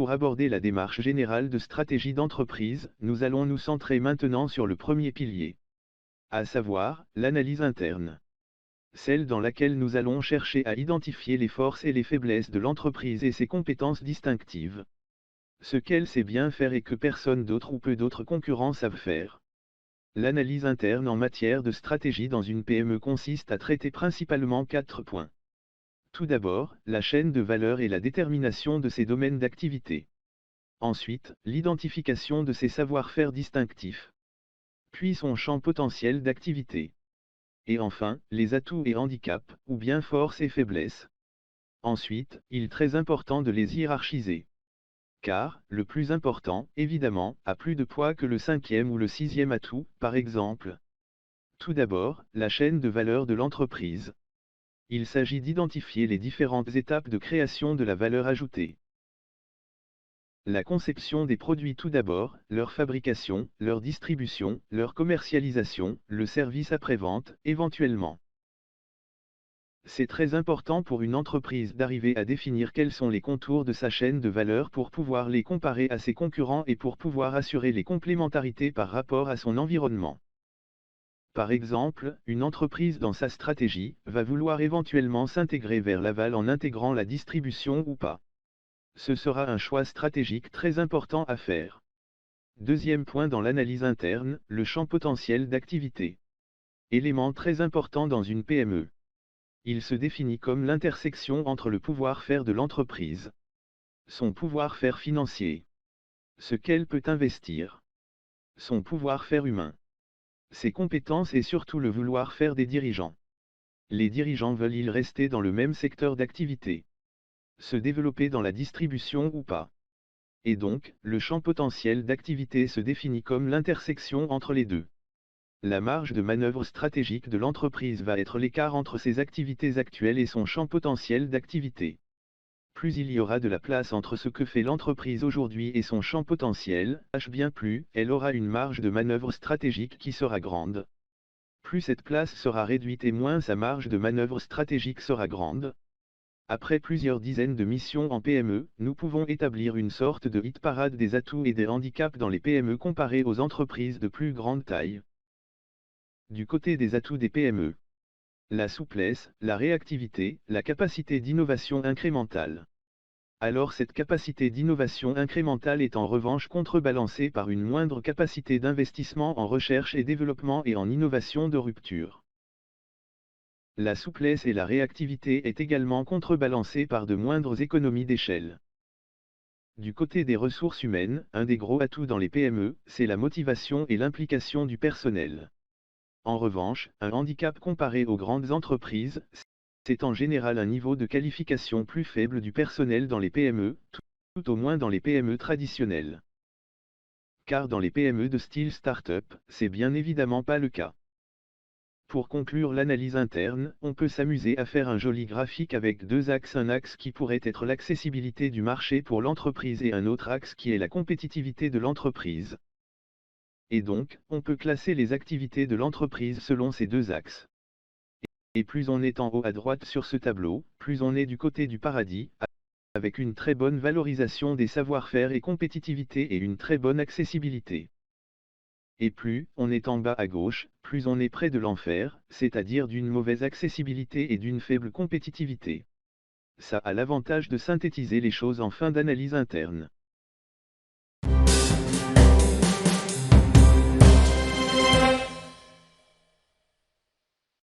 pour aborder la démarche générale de stratégie d'entreprise, nous allons nous centrer maintenant sur le premier pilier, à savoir, l'analyse interne. Celle dans laquelle nous allons chercher à identifier les forces et les faiblesses de l'entreprise et ses compétences distinctives. Ce qu'elle sait bien faire et que personne d'autre ou peu d'autres concurrents savent faire. L'analyse interne en matière de stratégie dans une PME consiste à traiter principalement 4 points. Tout d'abord, la chaîne de valeur et la détermination de ses domaines d'activité. Ensuite, l'identification de ses savoir-faire distinctifs. Puis son champ potentiel d'activité. Et enfin, les atouts et handicaps, ou bien forces et faiblesses. Ensuite, il est très important de les hiérarchiser. Car, le plus important, évidemment, a plus de poids que le 5e ou le 6e atout, par exemple. Tout d'abord, la chaîne de valeur de l'entreprise. Il s'agit d'identifier les différentes étapes de création de la valeur ajoutée. La conception des produits tout d'abord, leur fabrication, leur distribution, leur commercialisation, le service après-vente, éventuellement. C'est très important pour une entreprise d'arriver à définir quels sont les contours de sa chaîne de valeur pour pouvoir les comparer à ses concurrents et pour pouvoir assurer les complémentarités par rapport à son environnement. Par exemple, une entreprise dans sa stratégie va vouloir éventuellement s'intégrer vers l'aval en intégrant la distribution ou pas. Ce sera un choix stratégique très important à faire. Deuxième point dans l'analyse interne, le champ potentiel d'activité. Élément très important dans une PME. Il se définit comme l'intersection entre le pouvoir-faire de l'entreprise, son pouvoir-faire financier, ce qu'elle peut investir, son pouvoir-faire humain, ses compétences et surtout le vouloir-faire des dirigeants. Les dirigeants veulent-ils rester dans le même secteur d'activité, se développer dans la distribution ou pas? Et donc, le champ potentiel d'activité se définit comme l'intersection entre les deux. La marge de manœuvre stratégique de l'entreprise va être l'écart entre ses activités actuelles et son champ potentiel d'activité. Plus il y aura de la place entre ce que fait l'entreprise aujourd'hui et son champ potentiel, bien plus, elle aura une marge de manœuvre stratégique qui sera grande. Plus cette place sera réduite et moins sa marge de manœuvre stratégique sera grande. Après plusieurs dizaines de missions en PME, nous pouvons établir une sorte de hit-parade des atouts et des handicaps dans les PME comparées aux entreprises de plus grande taille. Du côté des atouts des PME. La souplesse, la réactivité, la capacité d'innovation incrémentale. Alors cette capacité d'innovation incrémentale est en revanche contrebalancée par une moindre capacité d'investissement en recherche et développement et en innovation de rupture. La souplesse et la réactivité est également contrebalancée par de moindres économies d'échelle. Du côté des ressources humaines, un des gros atouts dans les PME, c'est la motivation et l'implication du personnel. En revanche, un handicap comparé aux grandes entreprises, c'est en général un niveau de qualification plus faible du personnel dans les PME, tout au moins dans les PME traditionnelles. Car dans les PME de style start-up, c'est bien évidemment pas le cas. Pour conclure l'analyse interne, on peut s'amuser à faire un joli graphique avec deux axes. Un axe qui pourrait être l'accessibilité du marché pour l'entreprise et un autre axe qui est la compétitivité de l'entreprise. Et donc, on peut classer les activités de l'entreprise selon ces deux axes. Et plus on est en haut à droite sur ce tableau, plus on est du côté du paradis, avec une très bonne valorisation des savoir-faire et compétitivité et une très bonne accessibilité. Et plus on est en bas à gauche, plus on est près de l'enfer, c'est-à-dire d'une mauvaise accessibilité et d'une faible compétitivité. Ça a l'avantage de synthétiser les choses en fin d'analyse interne.